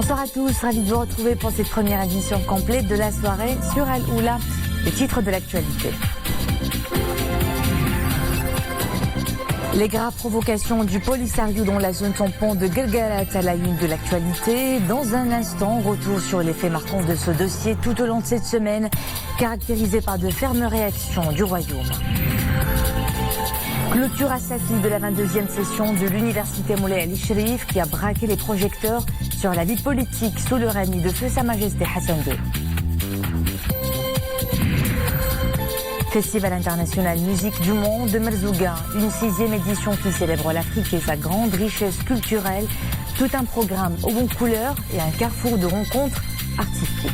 Bonsoir à tous, ravi de vous retrouver pour cette première édition complète de la soirée sur Al Oula, le titre de l'actualité. Les graves provocations du Polisario dans la zone tampon de Guelguerat à la une de l'actualité. Dans un instant, retour sur les faits marquants de ce dossier tout au long de cette semaine, caractérisé par de fermes réactions du Royaume. Clôture à Safi de la 22e session de l'université Moulay Ali Sherif qui a braqué les projecteurs sur la vie politique sous le règne de feu Sa Majesté Hassan II. Festival international musique du monde de Merzouga, une 6e édition qui célèbre l'Afrique et sa grande richesse culturelle. Tout un programme aux bonnes couleurs et un carrefour de rencontres artistiques.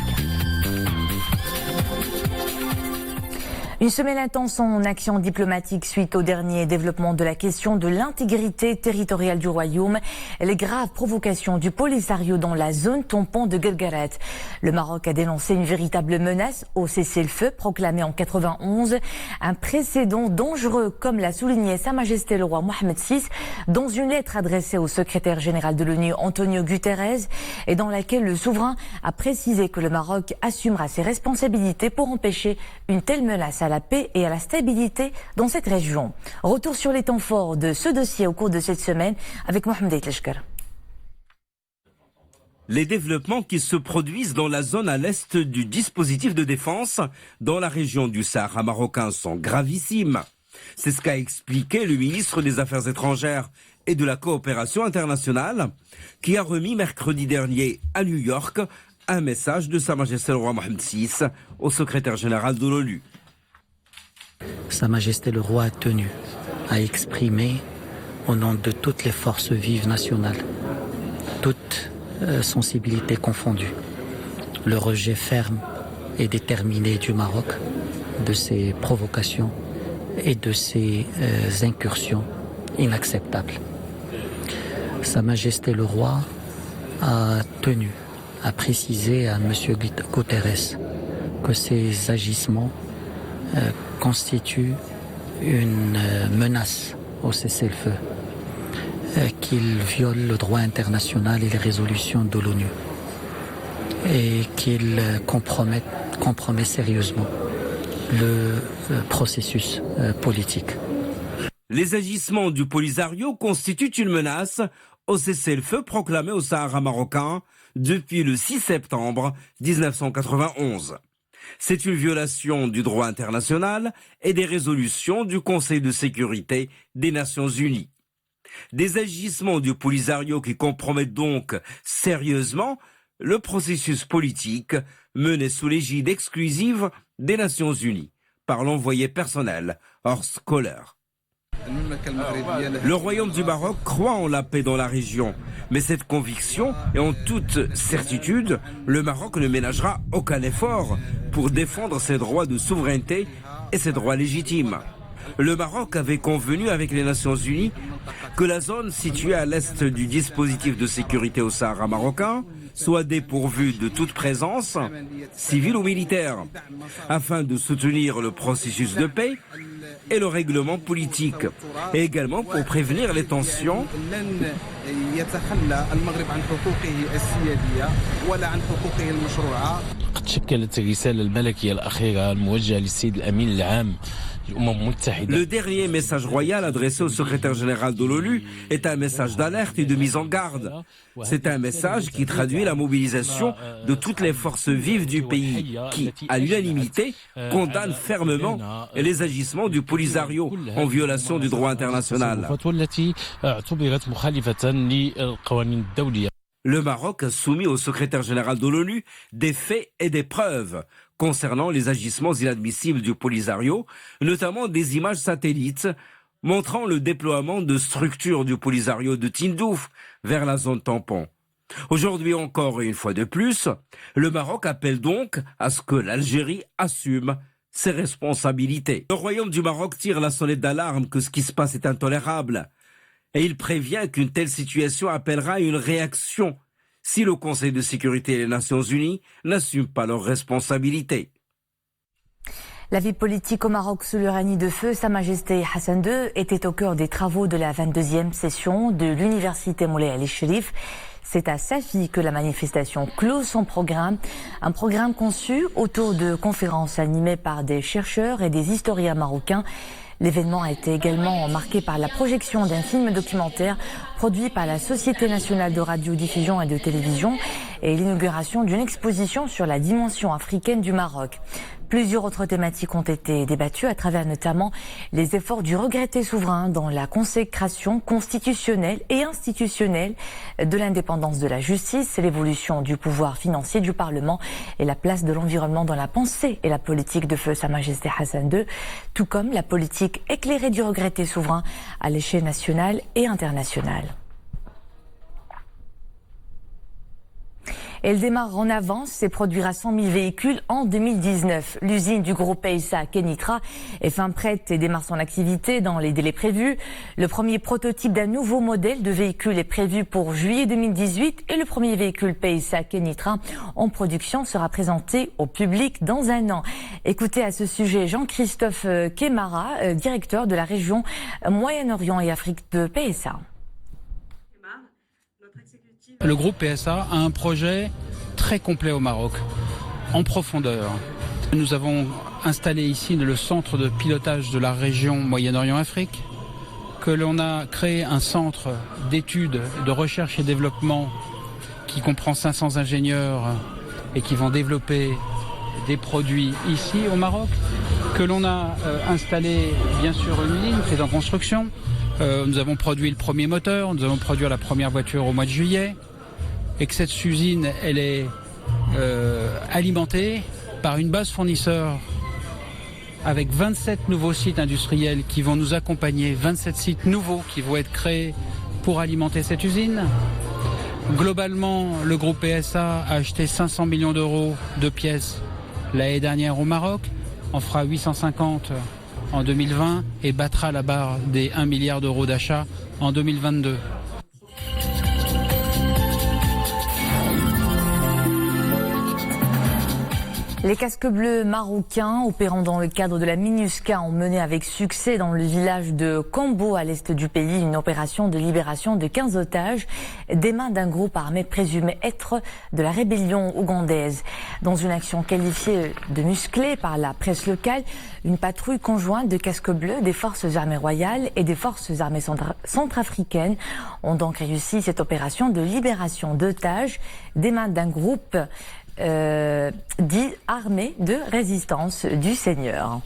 Une semaine intense en action diplomatique suite au dernier développement de la question de l'intégrité territoriale du Royaume, les graves provocations du Polisario dans la zone tampon de Guelguerat. Le Maroc a dénoncé une véritable menace au cessez-le-feu proclamé en 91, un précédent dangereux comme l'a souligné Sa Majesté le roi Mohamed VI dans une lettre adressée au secrétaire général de l'ONU Antonio Guterres et dans laquelle le souverain a précisé que le Maroc assumera ses responsabilités pour empêcher une telle menace à la paix et à la stabilité dans cette région. Retour sur les temps forts de ce dossier au cours de cette semaine avec Mohamed Aitleshkar. Les développements qui se produisent dans la zone à l'est du dispositif de défense dans la région du Sahara marocain sont gravissimes. C'est ce qu'a expliqué le ministre des Affaires étrangères et de la coopération internationale qui a remis mercredi dernier à New York un message de Sa Majesté le roi Mohamed VI au secrétaire général de l'ONU. Sa Majesté le roi a tenu à exprimer au nom de toutes les forces vives nationales, toutes sensibilités confondues, le rejet ferme et déterminé du Maroc de ces provocations et de ces incursions inacceptables. Sa Majesté le roi a tenu à préciser à M. Guterres que ces agissements constitue une menace au cessez-le-feu, qu'il viole le droit international et les résolutions de l'ONU et qu'il compromet sérieusement le processus politique. Les agissements du Polisario constituent une menace au cessez-le-feu proclamé au Sahara marocain depuis le 6 septembre 1991. C'est une violation du droit international et des résolutions du Conseil de sécurité des Nations Unies. Des agissements du Polisario qui compromettent donc sérieusement le processus politique mené sous l'égide exclusive des Nations Unies par l'envoyé personnel Horst Kohler. Le Royaume du Maroc croit en la paix dans la région, mais cette conviction et en toute certitude, le Maroc ne ménagera aucun effort pour défendre ses droits de souveraineté et ses droits légitimes. Le Maroc avait convenu avec les Nations Unies que la zone située à l'est du dispositif de sécurité au Sahara marocain soit dépourvue de toute présence, civile ou militaire, afin de soutenir le processus de paix et le règlement politique, et également pour prévenir les tensions. Le dernier message royal adressé au secrétaire général de l'ONU est un message d'alerte et de mise en garde. C'est un message qui traduit la mobilisation de toutes les forces vives du pays qui, à l'unanimité, condamnent fermement les agissements du Polisario en violation du droit international. Le Maroc a soumis au secrétaire général de l'ONU des faits et des preuves concernant les agissements inadmissibles du Polisario, notamment des images satellites montrant le déploiement de structures du Polisario de Tindouf vers la zone tampon. Aujourd'hui encore et une fois de plus, le Maroc appelle donc à ce que l'Algérie assume ses responsabilités. Le Royaume du Maroc tire la sonnette d'alarme que ce qui se passe est intolérable et il prévient qu'une telle situation appellera une réaction si le Conseil de sécurité et les Nations Unies n'assument pas leurs responsabilités. La vie politique au Maroc sous le règne de feu Sa Majesté Hassan II était au cœur des travaux de la 22e session de l'université Moulay Ali Sherif. C'est à Safi que la manifestation clôt son programme. Un programme conçu autour de conférences animées par des chercheurs et des historiens marocains. L'événement a été également marqué par la projection d'un film documentaire produit par la Société nationale de radiodiffusion et de télévision et l'inauguration d'une exposition sur la dimension africaine du Maroc. Plusieurs autres thématiques ont été débattues à travers notamment les efforts du regretté souverain dans la consécration constitutionnelle et institutionnelle de l'indépendance de la justice, l'évolution du pouvoir financier du Parlement et la place de l'environnement dans la pensée et la politique de feu Sa Majesté Hassan II, tout comme la politique éclairée du regretté souverain à l'échelle nationale et internationale. Elle démarre en avance et produira 100 000 véhicules en 2019. L'usine du groupe PSA Kenitra est fin prête et démarre son activité dans les délais prévus. Le premier prototype d'un nouveau modèle de véhicule est prévu pour juillet 2018 et le premier véhicule PSA Kenitra en production sera présenté au public dans un an. Écoutez à ce sujet Jean-Christophe Kemara, directeur de la région Moyen-Orient et Afrique de PSA. Le groupe PSA a un projet très complet au Maroc, en profondeur. Nous avons installé ici le centre de pilotage de la région Moyen-Orient-Afrique, que l'on a créé un centre d'études, de recherche et développement qui comprend 500 ingénieurs et qui vont développer des produits ici au Maroc, que l'on a installé bien sûr une usine qui est en construction. Nous avons produit le premier moteur, nous allons produire la première voiture au mois de juillet. Et que cette usine, elle est alimentée par une base fournisseur avec 27 nouveaux sites industriels qui vont nous accompagner, 27 sites nouveaux qui vont être créés pour alimenter cette usine. Globalement, le groupe PSA a acheté 500 millions d'euros de pièces l'année dernière au Maroc, en fera 850 en 2020 et battra la barre des 1 milliard d'euros d'achat en 2022. Les casques bleus marocains opérant dans le cadre de la MINUSCA ont mené avec succès dans le village de Kombo à l'est du pays une opération de libération de 15 otages des mains d'un groupe armé présumé être de la rébellion ougandaise. Dans une action qualifiée de musclée par la presse locale, une patrouille conjointe de casques bleus des forces armées royales et des forces armées centrafricaines ont donc réussi cette opération de libération d'otages des mains d'un groupe dit armée de résistance du Seigneur.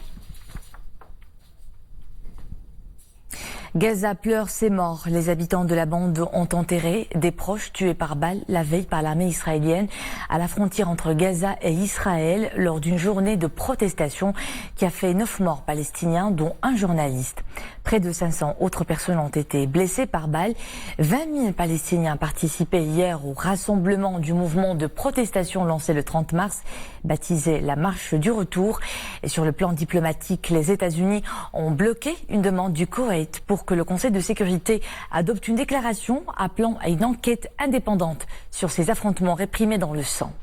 Gaza pleure ses morts. Les habitants de la bande ont enterré des proches tués par balle la veille par l'armée israélienne à la frontière entre Gaza et Israël lors d'une journée de protestation qui a fait 9 morts palestiniens dont un journaliste. Près de 500 autres personnes ont été blessées par balle. 20 000 Palestiniens participaient hier au rassemblement du mouvement de protestation lancé le 30 mars, baptisé la marche du retour. Et sur le plan diplomatique, les États-Unis ont bloqué une demande du Koweït pour que le Conseil de sécurité adopte une déclaration appelant à une enquête indépendante sur ces affrontements réprimés dans le sang.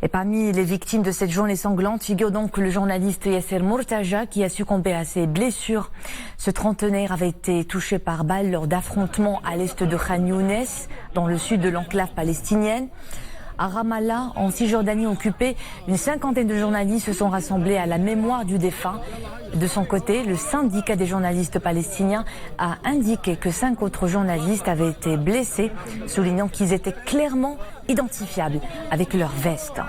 Et parmi les victimes de cette journée sanglante figure donc le journaliste Yasser Mortaja qui a succombé à ses blessures. Ce trentenaire avait été touché par balle lors d'affrontements à l'est de Khan Younes, dans le sud de l'enclave palestinienne. À Ramallah, en Cisjordanie occupée, une cinquantaine de journalistes se sont rassemblés à la mémoire du défunt. De son côté, le syndicat des journalistes palestiniens a indiqué que 5 autres journalistes avaient été blessés, soulignant qu'ils étaient clairement identifiables avec leur veste.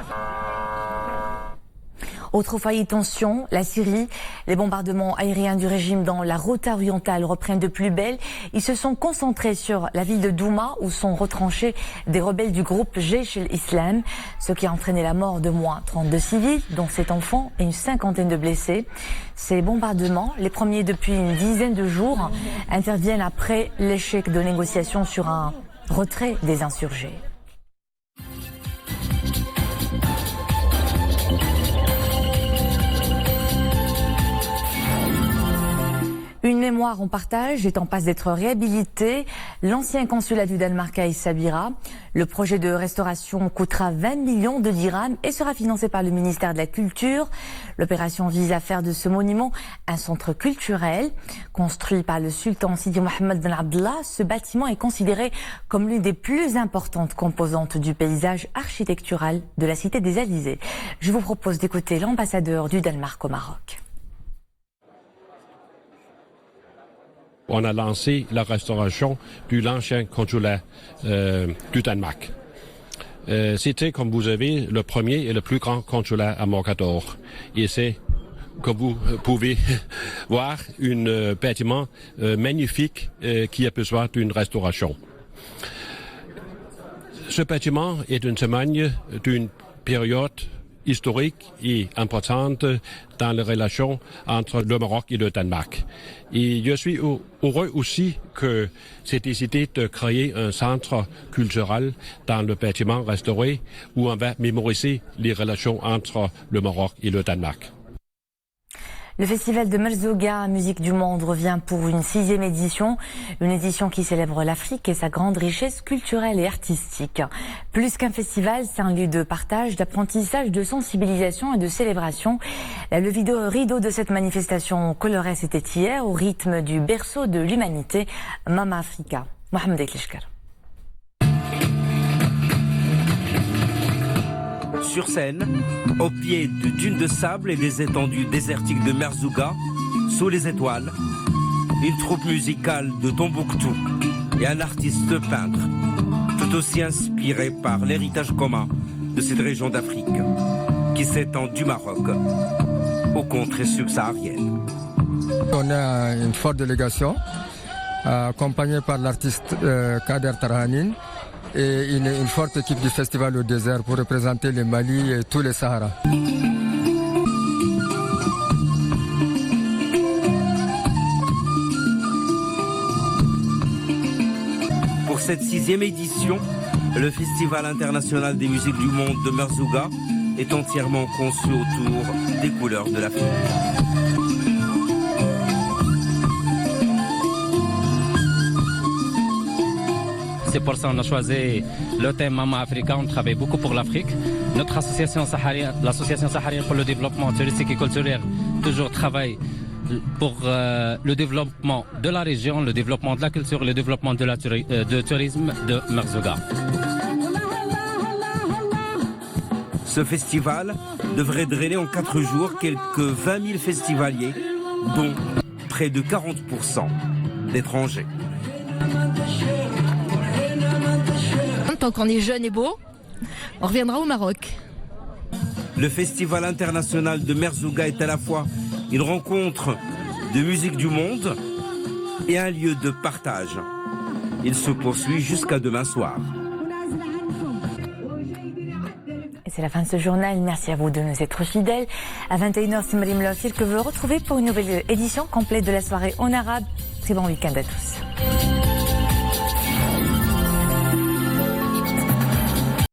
Autre foyer de tension, la Syrie. Les bombardements aériens du régime dans la Ghouta orientale reprennent de plus belle. Ils se sont concentrés sur la ville de Douma où sont retranchés des rebelles du groupe Jaish el-Islam, ce qui a entraîné la mort de moins 32 civils, dont 7 enfants et une cinquantaine de blessés. Ces bombardements, les premiers depuis une dizaine de jours, interviennent après l'échec de négociations sur un retrait des insurgés. Une mémoire en partage est en passe d'être réhabilité. L'ancien consulat du Danemark à Essaouira. Le projet de restauration coûtera 20 millions de dirhams et sera financé par le ministère de la Culture. L'opération vise à faire de ce monument un centre culturel. Construit par le sultan Sidi Mohammed Ben Abdallah, ce bâtiment est considéré comme l'une des plus importantes composantes du paysage architectural de la cité des Élysées. Je vous propose d'écouter l'ambassadeur du Danemark au Maroc. On a lancé la restauration de l'ancien consulat du Danemark. C'était, comme vous savez, le premier et le plus grand consulat à Mogador. Et c'est, comme vous pouvez voir, un bâtiment magnifique qui a besoin d'une restauration. Ce bâtiment est un témoigne d'une période historique et importante dans les relations entre le Maroc et le Danemark. Et je suis heureux aussi que c'est décidé de créer un centre culturel dans le bâtiment restauré où on va mémoriser les relations entre le Maroc et le Danemark. Le festival de Merzouga, musique du monde, revient pour une 6e édition. Une édition qui célèbre l'Afrique et sa grande richesse culturelle et artistique. Plus qu'un festival, c'est un lieu de partage, d'apprentissage, de sensibilisation et de célébration. Le rideau de cette manifestation colorée, c'était hier, au rythme du berceau de l'humanité, Mama Africa. Mohamed Eklishkar. Sur scène, au pied de dunes de sable et des étendues désertiques de Merzouga, sous les étoiles, une troupe musicale de Tombouctou et un artiste peintre, tout aussi inspiré par l'héritage commun de cette région d'Afrique, qui s'étend du Maroc aux contrées subsahariennes. On a une forte délégation, accompagnée par l'artiste Kader Tarhanin, et une forte équipe du Festival au désert pour représenter le Mali et tous les Sahara. Pour cette 6e édition, le Festival international des musiques du monde de Merzouga est entièrement conçu autour des couleurs de l'Afrique. C'est pour ça qu'on a choisi le thème Mama Africa. On travaille beaucoup pour l'Afrique. Notre association saharienne, l'association saharienne pour le développement touristique et culturel, toujours travaille pour le développement de la région, le développement de la culture, le développement de tourisme de Merzouga. Ce festival devrait drainer en 4 jours quelques 20 000 festivaliers, dont près de 40% d'étrangers. Tant qu'on est jeune et beau, on reviendra au Maroc. Le Festival international de Merzouga est à la fois une rencontre de musique du monde et un lieu de partage. Il se poursuit jusqu'à demain soir. Et c'est la fin de ce journal. Merci à vous de nous être fidèles. À 21h, c'est Marim Lofir que vous retrouvez pour une nouvelle édition complète de la soirée en arabe. Très bon week-end à tous.